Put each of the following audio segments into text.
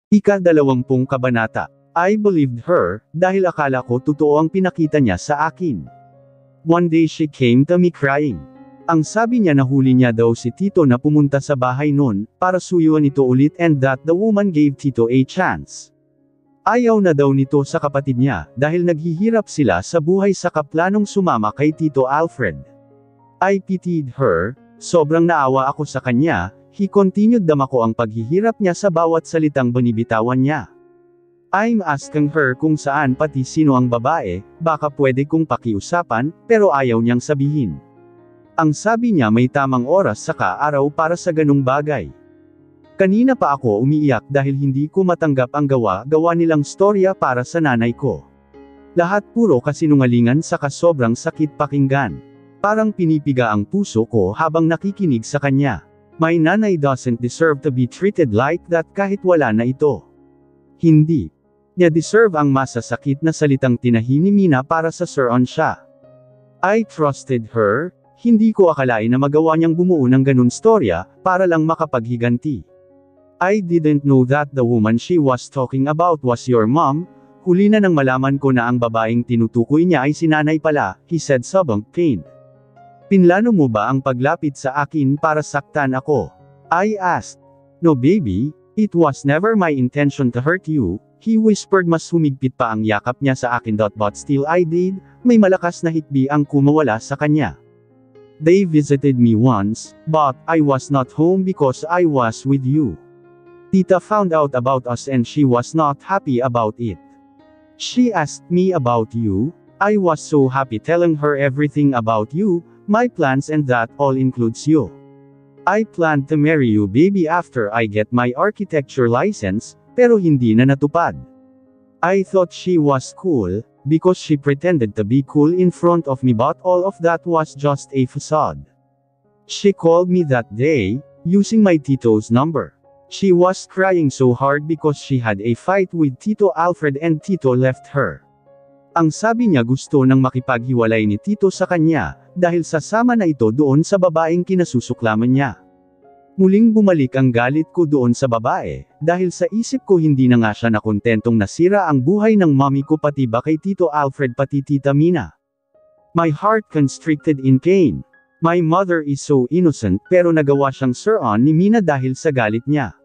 Ika-20 kabanata. I believed her, dahil akala ko totoo ang pinakita niya sa akin. One day she came to me crying. Ang sabi niya nahuli niya daw si Tito na pumunta sa bahay nun, para suyuan ito ulit and that the woman gave Tito a chance. Ayaw na daw nito sa kapatid niya, dahil naghihirap sila sa buhay sa kaplanong sumama kay Tito Alfred. I pitied her, sobrang naawa ako sa kanya. He continued damako ang paghihirap niya sa bawat salitang binibitawan niya. I'm asking her kung saan pati sino ang babae, baka pwede kong pakiusapan, pero ayaw niyang sabihin. Ang sabi niya may tamang oras saka araw para sa ganung bagay. Kanina pa ako umiiyak dahil hindi ko matanggap ang gawa nilang storya para sa nanay ko. Lahat puro kasinungalingan saka sobrang sakit pakinggan. Parang pinipiga ang puso ko habang nakikinig sa kanya. My nanay doesn't deserve to be treated like that kahit wala na ito. Hindi niya deserve ang masasakit na salitang tinahi ni Mina para sa suron siya. I trusted her, hindi ko akalain na magawa niyang bumuo ng ganun storya, para lang makapaghiganti. I didn't know that the woman she was talking about was your mom. Huli na nang malaman ko na ang babaeng tinutukoy niya ay si nanay pala, he said sobrang pained. Pinlano mo ba ang paglapit sa akin para saktan ako? I asked. No baby, it was never my intention to hurt you, he whispered mas humigpit pa ang yakap niya sa akin. But still I did, may malakas na hikbi ang kumawala sa kanya. They visited me once, but I was not home because I was with you. Tita found out about us and she was not happy about it. She asked me about you, I was so happy telling her everything about you, my plans and that all includes you. I planned to marry you baby after I get my architecture license, pero hindi na natupad. I thought she was cool, because she pretended to be cool in front of me but all of that was just a facade. She called me that day, using my Tito's number. She was crying so hard because she had a fight with Tito Alfred and Tito left her. Ang sabi niya gusto nang makipaghiwalay ni Tito sa kanya, dahil sasama na ito doon sa babaeng kinasusuklaman niya. Muling bumalik ang galit ko doon sa babae, dahil sa isip ko hindi na nga siya nakontentong nasira ang buhay ng mommy ko pati ba kay Tito Alfred pati Tita Mina. My heart constricted in pain. My mother is so innocent pero nagawa siyang suron ni Mina dahil sa galit niya.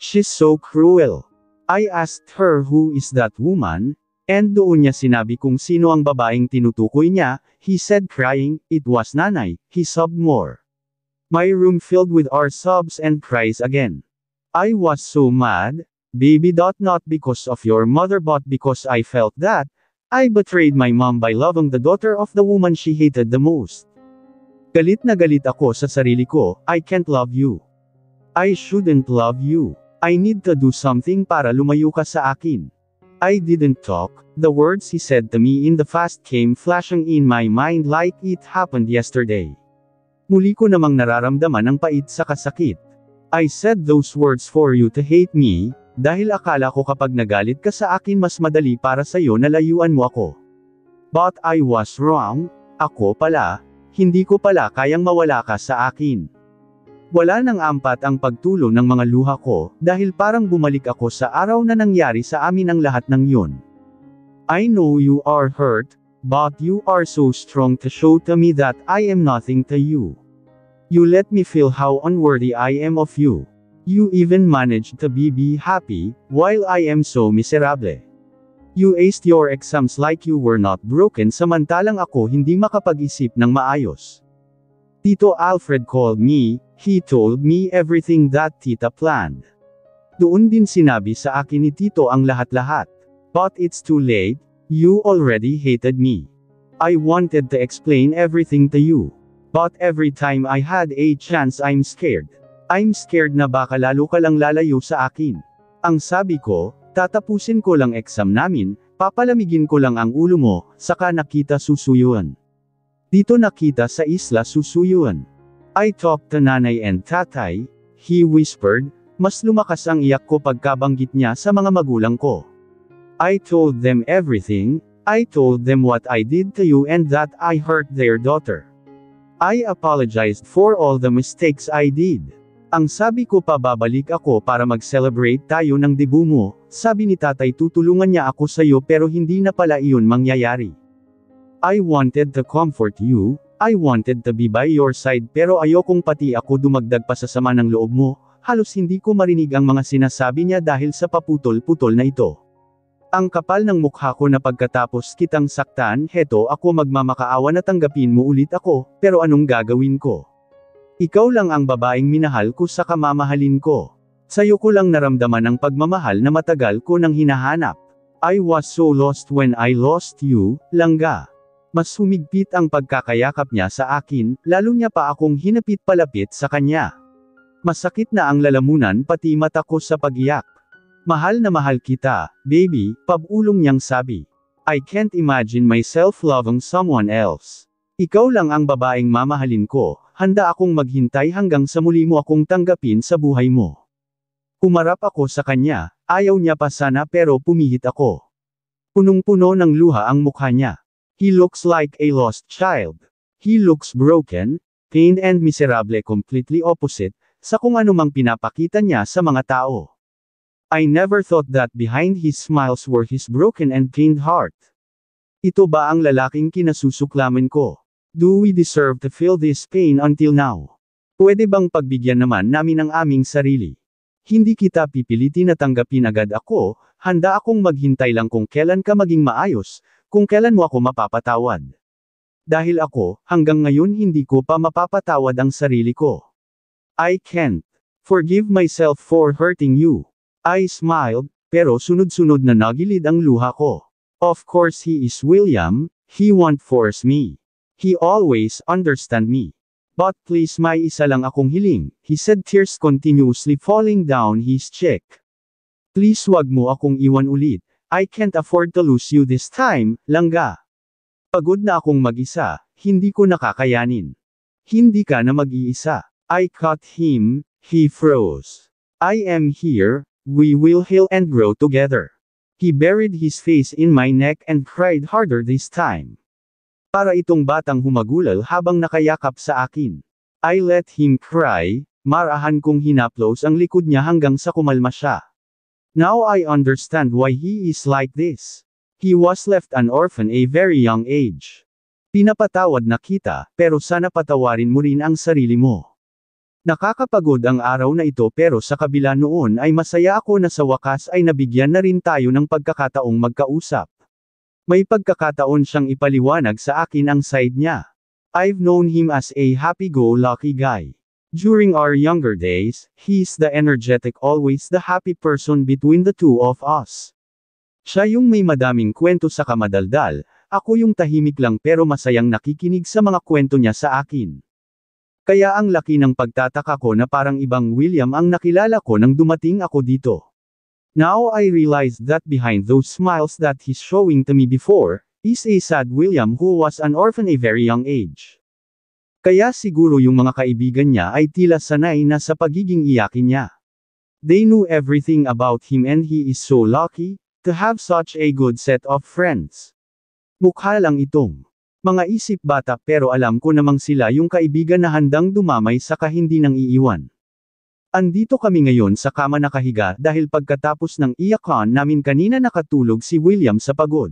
She's so cruel. I asked her who is that woman, and doon niya sinabi kung sino ang babaeng tinutukoy niya. He said crying, it was nanay. He sobbed more. My room filled with our sobs and cries again. I was so mad, baby. Not because of your mother but because I felt that I betrayed my mom by loving the daughter of the woman she hated the most. Galit na galit ako sa sarili ko. I can't love you. I shouldn't love you. I need to do something para lumayo ka sa akin. I didn't talk. The words he said to me in the past came flashing in my mind like it happened yesterday. Muli ko namang nararamdaman ang pait sa kasakit. I said those words for you to hate me, dahil akala ko kapag nagalit ka sa akin mas madali para sa'yo na layuan mo ako. But I was wrong. Ako pala, hindi ko pala kayang mawala ka sa akin. Wala nang ampat ang pagtulo ng mga luha ko, dahil parang bumalik ako sa araw na nangyari sa amin ang lahat ng yun. I know you are hurt, but you are so strong to show to me that I am nothing to you. You let me feel how unworthy I am of you. You even managed to be happy, while I am so miserable. You aced your exams like you were not broken samantalang ako hindi makapag-isip ng maayos. Tito Alfred called me, he told me everything that Tita planned. Doon din sinabi sa akin ni Tito ang lahat-lahat. But it's too late, you already hated me. I wanted to explain everything to you. But every time I had a chance I'm scared. I'm scared na baka lalo ka lang lalayo sa akin. Ang sabi ko, tatapusin ko lang exam namin, papalamigin ko lang ang ulo mo, saka nakita susuyuan. Dito nakita sa isla susuyuan. I talked to nanay and tatay, he whispered, mas lumakas ang iyak ko pagkabanggit niya sa mga magulang ko. I told them everything, I told them what I did to you and that I hurt their daughter. I apologized for all the mistakes I did. Ang sabi ko pa babalik ako para mag-celebrate tayo ng debut mo, sabi ni tatay tutulungan niya ako sa'yo pero hindi na pala iyon mangyayari. I wanted to comfort you, I wanted to be by your side pero ayokong pati ako dumagdag pa sa sama ng loob mo, halos hindi ko marinig ang mga sinasabi niya dahil sa paputol-putol na ito. Ang kapal ng mukha ko na pagkatapos kitang saktan, heto ako magmamakaawa na tanggapin mo ulit ako, pero anong gagawin ko? Ikaw lang ang babaeng minahal ko sa kamamahalin ko. Sa'yo ko lang naramdaman ang pagmamahal na matagal ko nang hinahanap. I was so lost when I lost you, langga. Mas humigpit ang pagkakayakap niya sa akin, lalo niya pa akong hinapit palapit sa kanya. Masakit na ang lalamunan pati mata ko sa pag-iyak. Mahal na mahal kita, baby, pabulong niyang sabi. I can't imagine myself loving someone else. Ikaw lang ang babaeng mamahalin ko, handa akong maghintay hanggang sa muli mo akong tanggapin sa buhay mo. Umarap ako sa kanya, ayaw niya pa sana pero pumihit ako. Punong-puno ng luha ang mukha niya. He looks like a lost child. He looks broken, pained and miserable, completely opposite sa kung anumang pinapakita niya sa mga tao. I never thought that behind his smiles were his broken and pained heart. Ito ba ang lalaking kinasusuklaman ko? Do we deserve to feel this pain until now? Pwede bang pagbigyan naman namin ang aming sarili? Hindi kita pipilitin na tanggapin agad ako, handa akong maghintay lang kung kailan ka maging maayos, kung kailan mo ako mapapatawad. Dahil ako, hanggang ngayon hindi ko pa mapapatawad ang sarili ko. I can't forgive myself for hurting you. I smiled, pero sunod-sunod na nagilid ang luha ko. Of course he is William, he won't force me. He always understand me. But please may isa lang akong hiling, he said, tears continuously falling down his cheek. Please wag mo akong iwan ulit. I can't afford to lose you this time, langga. Pagod na akong mag-isa, hindi ko nakakayanin. Hindi ka na mag-iisa. I caught him, he froze. I am here, we will heal and grow together. He buried his face in my neck and cried harder this time. Para itong batang humagulal habang nakayakap sa akin. I let him cry, marahan kong hinaplos ang likod niya hanggang sa kumalma siya. Now I understand why he is like this. He was left an orphan a very young age. Pinapatawad na kita, pero sana patawarin mo rin ang sarili mo. Nakakapagod ang araw na ito pero sa kabila noon ay masaya ako na sa wakas ay nabigyan na rin tayo ng pagkakataong magkausap. May pagkakataon siyang ipaliwanag sa akin ang side niya. I've known him as a happy-go-lucky guy. During our younger days, he's the energetic, always the happy person between the two of us. Siya yung may madaming kwento sa kamadaldal, ako yung tahimik lang pero masayang nakikinig sa mga kwento niya sa akin. Kaya ang laki ng pagtataka ko na parang ibang William ang nakilala ko nang dumating ako dito. Now I realize that behind those smiles that he's showing to me before, is a sad William who was an orphan a very young age. Kaya siguro yung mga kaibigan niya ay tila sanay na sa pagiging iyakin niya. They knew everything about him and he is so lucky to have such a good set of friends. Mukha lang itong mga isip bata pero alam ko namang sila yung kaibigan na handang dumamay sa kahindi nang iiwan. Andito kami ngayon sa kama nakahiga dahil pagkatapos ng iyakan namin kanina nakatulog si William sa pagod.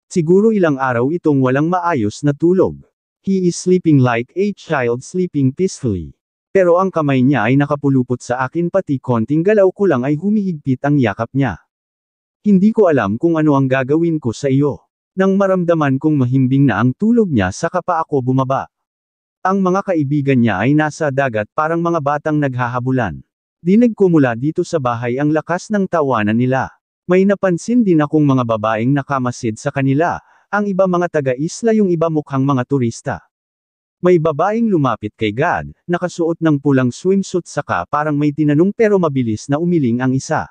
Siguro ilang araw itong walang maayos na tulog. He is sleeping like a child sleeping peacefully. Pero ang kamay niya ay nakapulupot sa akin pati konting galaw ko lang ay humihigpit ang yakap niya. Hindi ko alam kung ano ang gagawin ko sa iyo. Nang maramdaman kong mahimbing na ang tulog niya saka pa ako bumaba. Ang mga kaibigan niya ay nasa dagat parang mga batang naghahabulan. Dinig ko mula dito sa bahay ang lakas ng tawanan nila. May napansin din akong mga babaeng nakamasid sa kanila, ang iba mga taga-isla yung iba mukhang mga turista. May babaeng lumapit kay God, nakasuot ng pulang swimsuit saka parang may tinanong pero mabilis na umiling ang isa.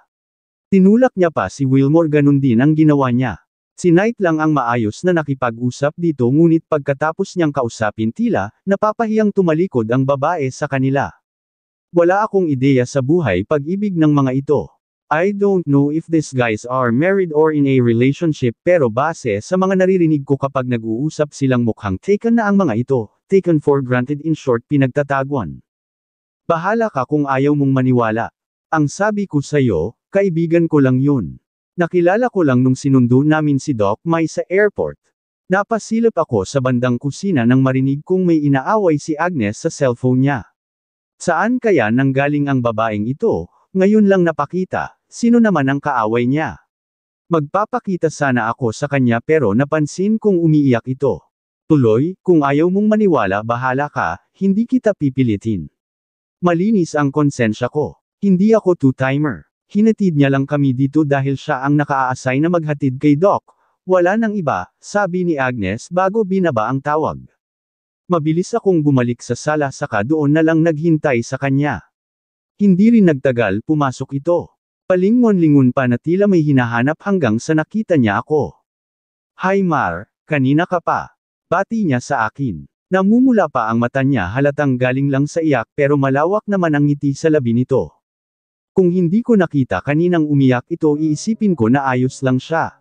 Tinulak niya pa si Wilmore, ganun din ang ginawa niya. Si Knight lang ang maayos na nakipag-usap dito ngunit pagkatapos niyang kausapin tila, napapahiyang tumalikod ang babae sa kanila. Wala akong ideya sa buhay pag-ibig ng mga ito. I don't know if these guys are married or in a relationship pero base sa mga naririnig ko kapag nag-uusap silang mukhang taken na ang mga ito, taken for granted, in short pinagtatagwan. Bahala ka kung ayaw mong maniwala. Ang sabi ko sa'yo, kaibigan ko lang yun. Nakilala ko lang nung sinundo namin si Doc Mai sa airport. Napasilip ako sa bandang kusina nang marinig kong may inaaway si Agnes sa cellphone niya. Saan kaya nanggaling ang babaeng ito? Ngayon lang napakita, sino naman ang kaaway niya? Magpapakita sana ako sa kanya pero napansin kong umiiyak ito. Tuloy, kung ayaw mong maniwala bahala ka, hindi kita pipilitin. Malinis ang konsensya ko. Hindi ako two-timer. Hinatid niya lang kami dito dahil siya ang naka-a-assign na maghatid kay Doc. Wala nang iba, sabi ni Agnes bago binaba ang tawag. Mabilis akong bumalik sa sala saka doon na lang naghintay sa kanya. Hindi rin nagtagal pumasok ito. Palingon-lingon pa na tila may hinahanap hanggang sa nakita niya ako. Hi Mar, kanina ka pa. Bati niya sa akin. Namumula pa ang mata niya halatang galing lang sa iyak pero malawak naman ang ngiti sa labi nito. Kung hindi ko nakita kaninang umiyak ito iisipin ko na ayos lang siya.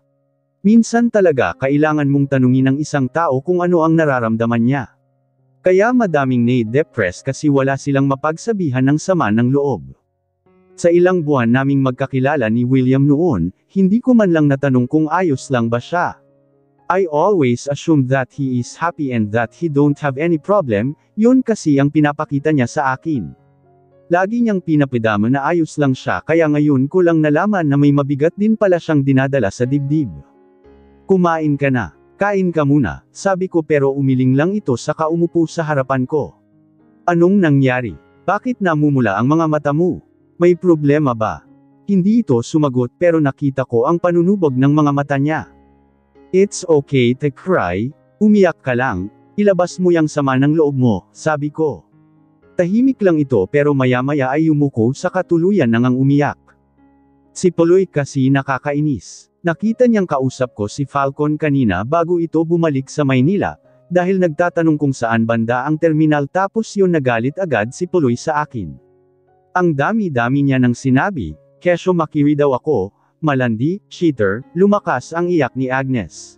Minsan talaga kailangan mong tanungin ng isang tao kung ano ang nararamdaman niya. Kaya madaming na-depress kasi wala silang mapagsabihan ng sama ng loob. Sa ilang buwan naming magkakilala ni William noon, hindi ko man lang natanong kung ayos lang ba siya. I always assumed that he is happy and that he don't have any problem, yun kasi ang pinapakita niya sa akin. Lagi niyang pinapidama na ayos lang siya kaya ngayon ko lang nalaman na may mabigat din pala siyang dinadala sa dibdib. Kumain ka na. Kain ka muna, sabi ko pero umiling lang ito saka umupo sa harapan ko. Anong nangyari? Bakit namumula ang mga mata mo? May problema ba? Hindi ito sumagot pero nakita ko ang panunubog ng mga mata niya. It's okay to cry, umiyak ka lang, ilabas mo yang sama ng loob mo, sabi ko. Tahimik lang ito pero maya-maya ay yumuko sa katuluyan nang umiyak. Si Puloy kasi nakakainis. Nakita niyang kausap ko si Falcon kanina bago ito bumalik sa Maynila, dahil nagtatanong kung saan banda ang terminal tapos yun nagalit agad si Puloy sa akin. Ang dami-dami niya nang sinabi, kesyo makiri daw ako, malandi, cheater, lumakas ang iyak ni Agnes.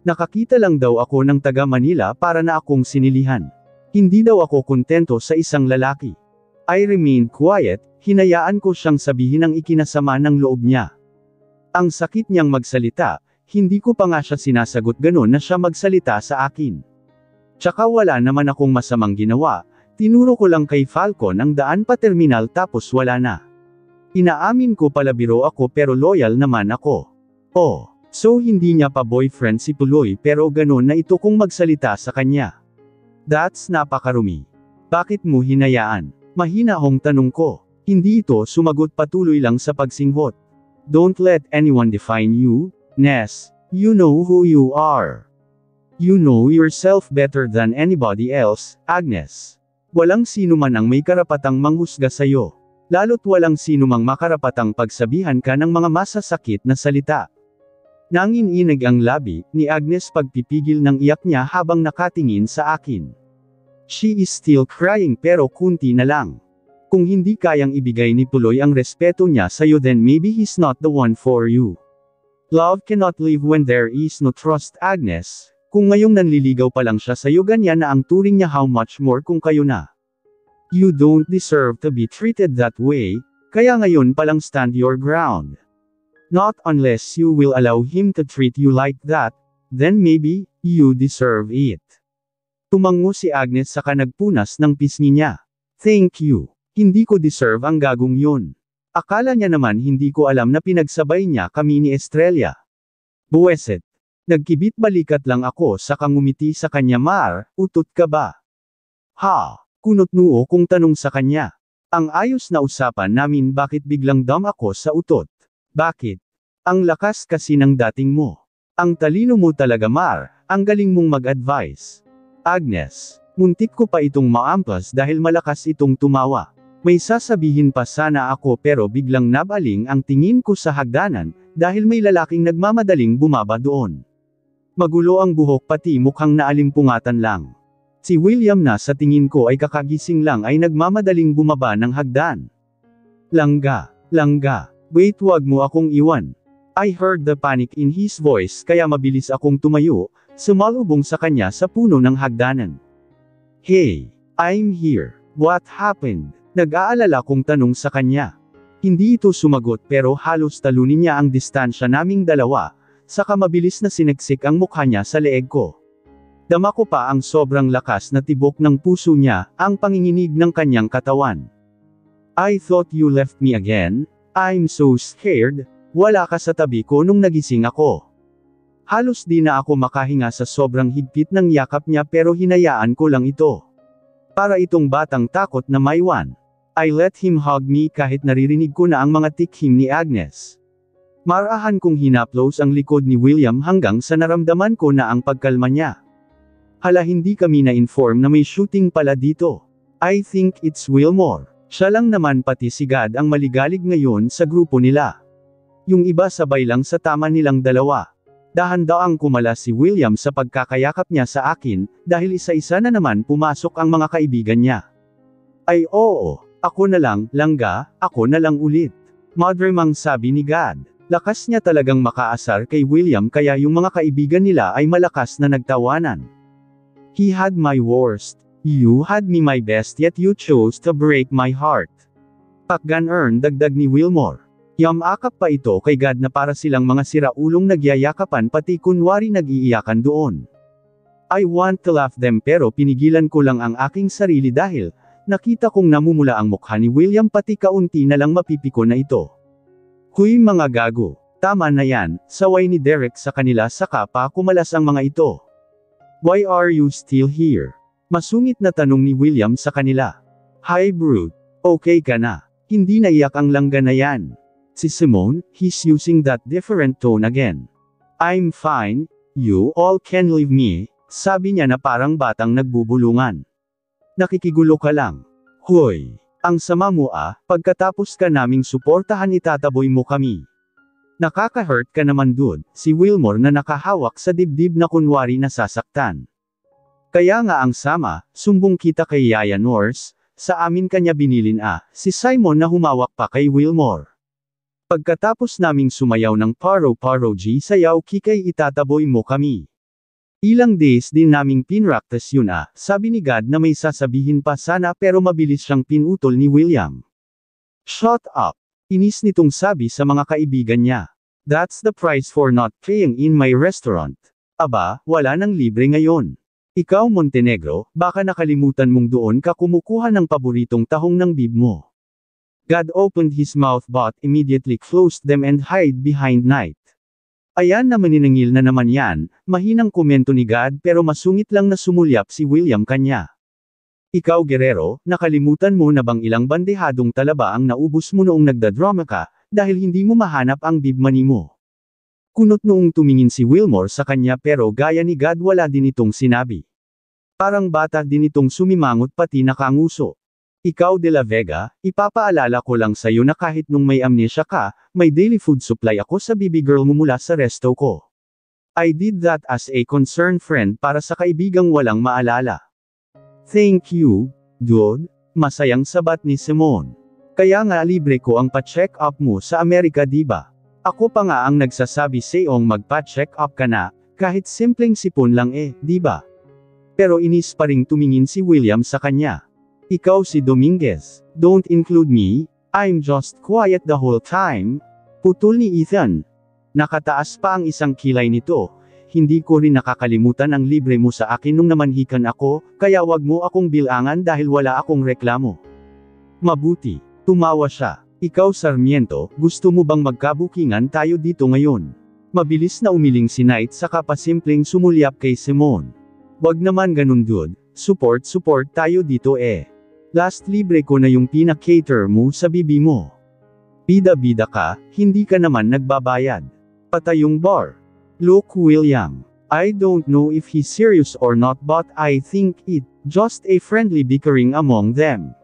Nakakita lang daw ako ng taga Manila para na akong sinilihan. Hindi daw ako kontento sa isang lalaki. I remained quiet, hinayaan ko siyang sabihin ang ikinasama ng loob niya. Ang sakit niyang magsalita, hindi ko pa nga siya sinasagot ganon na siya magsalita sa akin. Tsaka wala naman akong masamang ginawa, tinuro ko lang kay Falcon ang daan pa terminal tapos wala na. Inaamin ko palabiro ako pero loyal naman ako. Oh, so hindi niya pa boyfriend si Puloy pero ganon na ito kung magsalita sa kanya. That's napakarumi. Bakit mo hinayaan? Mahina hong tanong ko. Hindi ito sumagot patuloy lang sa pagsinghot. Don't let anyone define you, Ness. You know who you are. You know yourself better than anybody else, Agnes. Walang sino man ang may karapatang manghusga sa'yo. Lalo't walang sino mang makarapatang pagsabihan ka ng mga masasakit na salita. Nanginginig ang labi ni Agnes pagpipigil ng iyak niya habang nakatingin sa akin. She is still crying pero kunti na lang. Kung hindi kayang ibigay ni Puloy ang respeto niya sa'yo then maybe he's not the one for you. Love cannot live when there is no trust, Agnes. Kung ngayong nanliligaw pa lang siya sa'yo ganyan na ang turing niya how much more kung kayo na. You don't deserve to be treated that way, kaya ngayon palang stand your ground. Not unless you will allow him to treat you like that, then maybe, you deserve it. Tumango si Agnes saka nagpunas ng pisngi niya. Thank you. Hindi ko deserve ang gagong yun. Akala niya naman hindi ko alam na pinagsabay niya kami ni Estrella. Buweset. Nagkibit balikat lang ako saka ngumiti sa kanya. Mar, utot ka ba? Ha? Kunot noo kung tanong sa kanya. Ang ayos na usapan namin bakit biglang dam ako sa utot. Bakit? Ang lakas kasi ng dating mo. Ang talino mo talaga Mar, ang galing mong mag-advise. Agnes, muntik ko pa itong maampas dahil malakas itong tumawa. May sasabihin pa sana ako pero biglang nabaling ang tingin ko sa hagdanan, dahil may lalaking nagmamadaling bumaba doon. Magulo ang buhok pati mukhang naalimpungatan lang. Si William na sa tingin ko ay kakagising lang ay nagmamadaling bumaba ng hagdan. Langga, wait wag mo akong iwan. I heard the panic in his voice kaya mabilis akong tumayo, sumalubong sa kanya sa puno ng hagdanan. Hey, I'm here. What happened? Nag-aalala kong tanong sa kanya. Hindi ito sumagot pero halos talunin niya ang distansya naming dalawa, saka mabilis na sineksik ang mukha niya sa leeg ko. Dama ko pa ang sobrang lakas na tibok ng puso niya, ang panginginig ng kanyang katawan. I thought you left me again? I'm so scared. Wala ka sa tabi ko nung nagising ako. Halos di na ako makahinga sa sobrang higpit ng yakap niya pero hinayaan ko lang ito. Para itong batang takot na maiwan. I let him hug me kahit naririnig ko na ang mga tikhim ni Agnes. Marahan kong hinaplos ang likod ni William hanggang sa naramdaman ko na ang pagkalma niya. Hala, hindi kami na-inform na may shooting pala dito. I think it's Wilmore. Siya lang naman pati si God ang maligalig ngayon sa grupo nila. Yung iba sabay lang sa tama nilang dalawa. Dahan-daang kumala si William sa pagkakayakap niya sa akin, dahil isa-isa na naman pumasok ang mga kaibigan niya. Ay oo, ako na lang, langga, ako na lang ulit. Madremang sabi ni God. Lakas niya talagang makaasar kay William kaya yung mga kaibigan nila ay malakas na nagtawanan. He had my worst. You had me my best yet you chose to break my heart. Pakgan-earn dagdag ni Wilmore. Yamakap pa ito kay God na para silang mga siraulong nagyayakapan pati kunwari nag-iiyakan doon. I want to laugh them pero pinigilan ko lang ang aking sarili dahil, nakita kong namumula ang mukha ni William pati kaunti na lang mapipiko na ito. Huy mga gago, tama na yan, saway ni Derek sa kanila saka pa kumalas ang mga ito. Why are you still here? Masungit na tanong ni William sa kanila. Hi Brute, okay ka na? Hindi naiyak ang langga na yan. Si Simone, he's using that different tone again. I'm fine, you all can leave me, sabi niya na parang batang nagbubulungan. Nakikigulo ka lang. Hoy, ang sama mo pagkatapos ka naming suportahan itataboy mo kami. Nakaka-hurt ka naman dude, si Wilmore na nakahawak sa dibdib na kunwari nasasaktan. Kaya nga ang sama, sumbong kita kay Yaya Norse, sa amin kanya binilin si Simon na humawak pa kay Wilmore. Pagkatapos naming sumayaw ng paro-paro G sayaw kikay itataboy mo kami. Ilang days din naming pinraktas yun sabi ni God na may sasabihin pa sana pero mabilis siyang pinutol ni William. Shut up! Inis nitong sabi sa mga kaibigan niya. That's the price for not paying in my restaurant. Aba, wala nang libre ngayon. Ikaw Montenegro, baka nakalimutan mong doon ka kumukuha ng paboritong tahong ng bib mo. God opened his mouth but immediately closed them and hid behind night. Ayan na maniningil na naman yan, mahinang komento ni God pero masungit lang na sumulyap si William kanya. Ikaw Guerrero, nakalimutan mo na bang ilang bandehadong talaba ang naubos mo noong nagdadrama ka, dahil hindi mo mahanap ang bib money mo. Kunot noong tumingin si Wilmore sa kanya pero gaya ni God wala din itong sinabi. Parang bata din itong sumimangot pati nakanguso. Ikaw De La Vega, ipapaalala ko lang sa'yo na kahit nung may amnesia ka, may daily food supply ako sa baby girl mo mula sa resto ko. I did that as a concerned friend para sa kaibigang walang maalala. Thank you, dude, masayang sabat ni Simone. Kaya nga libre ko ang pa-check up mo sa Amerika diba? Ako pa nga ang nagsasabi sa'yong magpa-check up ka na, kahit simpleng sipon lang diba? Pero inis pa ring tumingin si William sa kanya. Ikaw si Dominguez, don't include me, I'm just quiet the whole time. Putol ni Ethan. Nakataas pa ang isang kilay nito. Hindi ko rin nakakalimutan ang libre mo sa akin nung namanhikan ako, kaya wag mo akong bilangan dahil wala akong reklamo. Mabuti, tumawa siya. Ikaw Sarmiento, gusto mo bang magkabukingan tayo dito ngayon? Mabilis na umiling si Knight saka pa simpleng sumulyap kay Simone. Wag naman ganun dude, support tayo dito Last libre ko na yung pina-cater mo sa bibi mo. Bida-bida ka, hindi ka naman nagbabayad. Patay yung bar. Look William, I don't know if he's serious or not but I think it just a friendly bickering among them.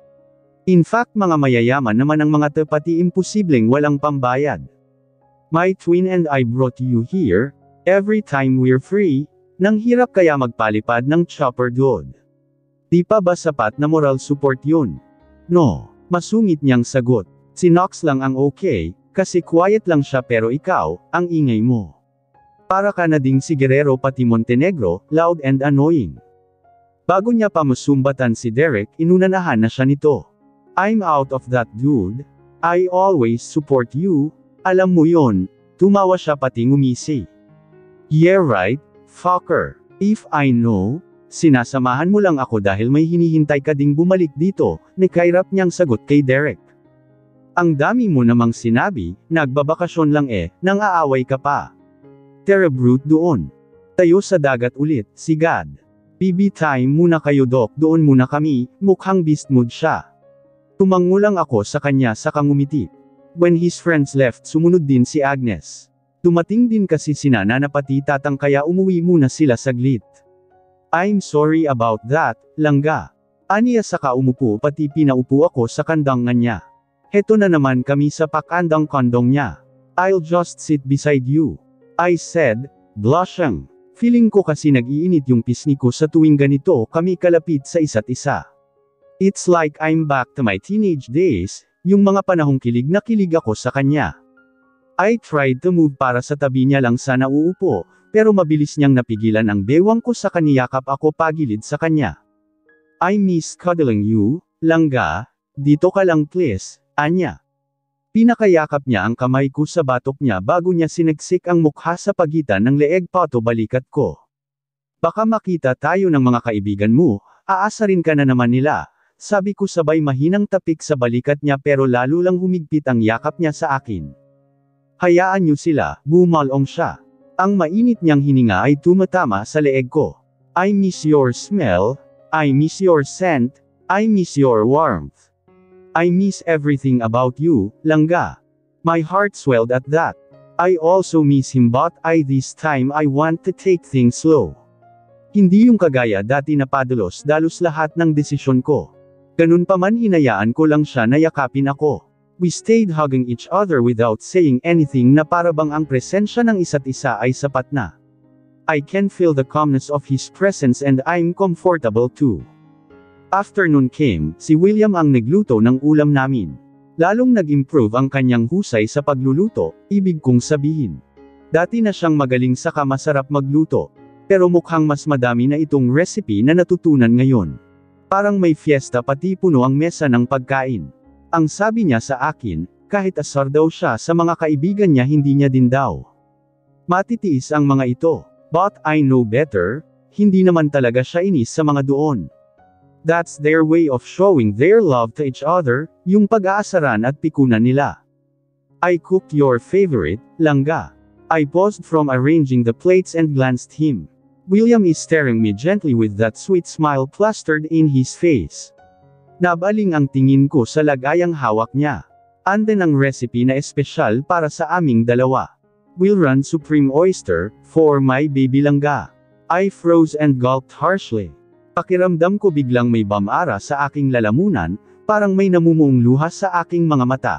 In fact mga mayayaman naman ang mga pati imposibleng walang pambayad. My twin and I brought you here, every time we're free, nang hirap kaya magpalipad ng chopper dude. Di pa ba sapat na moral support yun? No, masungit niyang sagot. Si Knox lang ang okay, kasi quiet lang siya pero ikaw, ang ingay mo. Para ka na ding si Guerrero pati Montenegro, loud and annoying. Bago niya pa masumbatan si Derek, inunanahan na siya nito. I'm out of that dude. I always support you. Alam mo yon. Tumawa siya pati ngumisi. Yeah right, fucker. If I know, sinasamahan mo lang ako dahil may hinihintay ka ding bumalik dito, nakairap niyang sagot kay Derek. Ang dami mo namang sinabi, nagbabakasyon lang nang aaway ka pa. Tara brute doon. Tayo sa dagat ulit, si God. BB time muna kayo Doc, doon muna kami, mukhang beast mood siya. Tumangulang ako sa kanya sa ngumiti. When his friends left sumunod din si Agnes. Dumating din kasi sina Nana pati Tatang kaya umuwi muna sila saglit. I'm sorry about that, langga. Aniya saka umupo pati pinaupo ako sa kandangan niya. Heto na naman kami sa pakandang kondong niya. I'll just sit beside you. I said, blushing. Feeling ko kasi nag-iinit yung pisngi ko sa tuwing ganito kami kalapit sa isa't isa. It's like I'm back to my teenage days, yung mga panahong kilig na kilig ako sa kanya. I tried to move para sa tabi niya lang sana uupo, pero mabilis niyang napigilan ang bewang ko sa kaniyakap ako pagilid sa kanya. I miss cuddling you, langga, dito ka lang please, anya. Pinakayakap niya ang kamay ko sa batok niya bago niya siniksik ang mukha sa pagitan ng leeg pato balikat ko. Baka makita tayo ng mga kaibigan mo, aasarin ka na naman nila, sabi ko sabay mahinang tapik sa balikat niya pero lalo lang humigpit ang yakap niya sa akin. Hayaan niyo sila, bumalong siya. Ang mainit niyang hininga ay tumatama sa leeg ko. I miss your smell, I miss your scent, I miss your warmth. I miss everything about you, langga. My heart swelled at that. I also miss him but this time I want to take things slow. Hindi yung kagaya dati na padalos-dalos lahat ng desisyon ko. Ganun pa man hinayaan ko lang siya na yakapin ako. We stayed hugging each other without saying anything na para bang ang presensya ng isa't isa ay sapat na. I can feel the calmness of his presence and I'm comfortable too. Afternoon came, si William ang nagluto ng ulam namin. Lalong nag-improve ang kanyang husay sa pagluluto, ibig kong sabihin. Dati na siyang magaling saka masarap magluto, pero mukhang mas madami na itong recipe na natutunan ngayon. Parang may fiesta pati puno ang mesa ng pagkain. Ang sabi niya sa akin, kahit asar daw siya sa mga kaibigan niya hindi niya din daw matitiis ang mga ito. But I know better, hindi naman talaga siya inis sa mga doon. That's their way of showing their love to each other, yung pag-aasaran at pikunan nila. I cooked your favorite, langga. I paused from arranging the plates and glanced him. William is staring me gently with that sweet smile plastered in his face. Nabaling ang tingin ko sa lagayang hawak niya. Anden ang recipe na espesyal para sa aming dalawa. We'll run supreme oyster, for my baby langga. I froze and gulped harshly. Pakiramdam ko biglang may bamara sa aking lalamunan, parang may namumuong luha sa aking mga mata.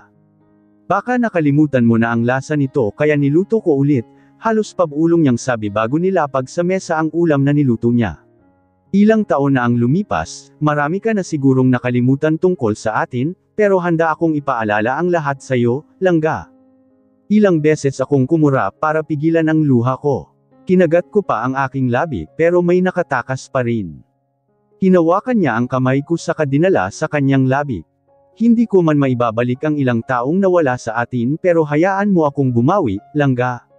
Baka nakalimutan mo na ang lasa nito kaya niluto ko ulit, halos pabulong niyang sabi bago nilapag sa mesa ang ulam na niluto niya. Ilang taon na ang lumipas, marami ka na sigurong nakalimutan tungkol sa atin, pero handa akong ipaalala ang lahat sa'yo, langga. Ilang beses akong kumura para pigilan ang luha ko. Kinagat ko pa ang aking labi, pero may nakatakas pa rin. Hinawakan niya ang kamay ko saka dinala sa kanyang labi. Hindi ko man maibabalik ang ilang taong nawala sa atin pero hayaan mo akong bumawi, langga.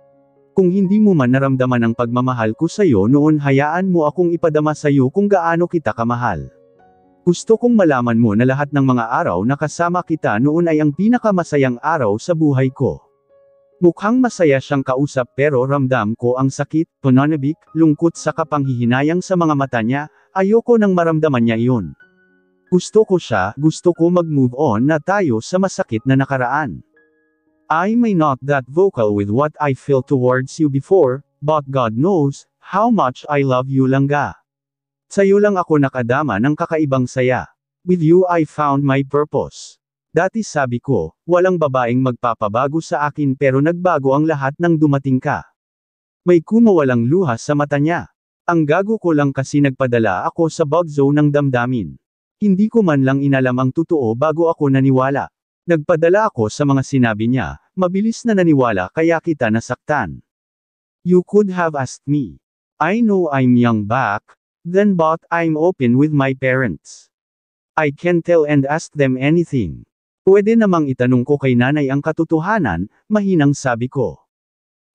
Kung hindi mo man naramdaman ang pagmamahal ko sa'yo noon hayaan mo akong ipadama sa'yo kung gaano kita kamahal. Gusto kong malaman mo na lahat ng mga araw na kasama kita noon ay ang pinakamasayang araw sa buhay ko. Mukhang masaya siyang kausap pero ramdam ko ang sakit, pananabik, lungkot sa kapanghihinayang sa mga mata niya, ayoko nang maramdaman niya iyon. Gusto ko siya, gusto ko mag-move on na tayo sa masakit na nakaraan. I may not that vocal with what I feel towards you before, but God knows, how much I love you langga. Sa'yo lang ako nakadama ng kakaibang saya. With you I found my purpose. Dati sabi ko, walang babaeng magpapabago sa akin pero nagbago ang lahat nang dumating ka. May kumawalang luha sa mata niya. Ang gago ko lang kasi nagpadala ako sa bug zone ng damdamin. Hindi ko man lang inalam ang totoo bago ako naniwala. Nagpadala ako sa mga sinabi niya, mabilis na naniwala kaya kita nasaktan. You could have asked me. I know I'm young back, then but I'm open with my parents. I can tell and ask them anything. Pwede namang itanong ko kay nanay ang katotohanan, mahinang sabi ko.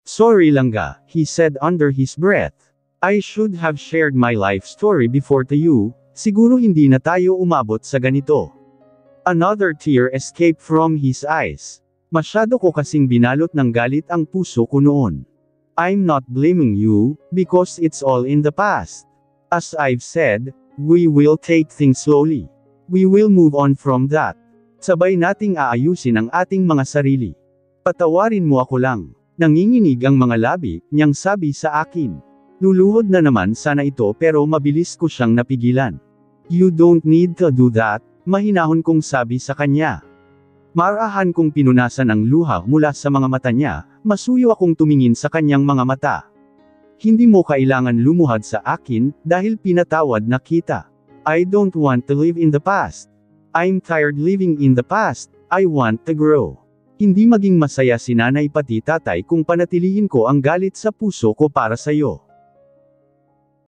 Sorry Langga, he said under his breath. I should have shared my life story before to you, siguro hindi na tayo umabot sa ganito. Another tear escaped from his eyes. Masyado ko kasing binalot ng galit ang puso ko noon. I'm not blaming you, because it's all in the past. As I've said, we will take things slowly. We will move on from that. Sabay nating aayusin ang ating mga sarili. Patawarin mo ako lang. Nanginginig ang mga labi, niyang sabi sa akin. Luluhod na naman sana ito pero mabilis ko siyang napigilan. You don't need to do that, mahinahon kong sabi sa kanya. Marahan kong pinunasan ang luha mula sa mga mata niya, masuyo akong tumingin sa kanyang mga mata. Hindi mo kailangan lumuhad sa akin, dahil pinatawad na kita. I don't want to live in the past. I'm tired living in the past, I want to grow. Hindi maging masaya si nanay pati tatay kung panatilihin ko ang galit sa puso ko para sa'yo.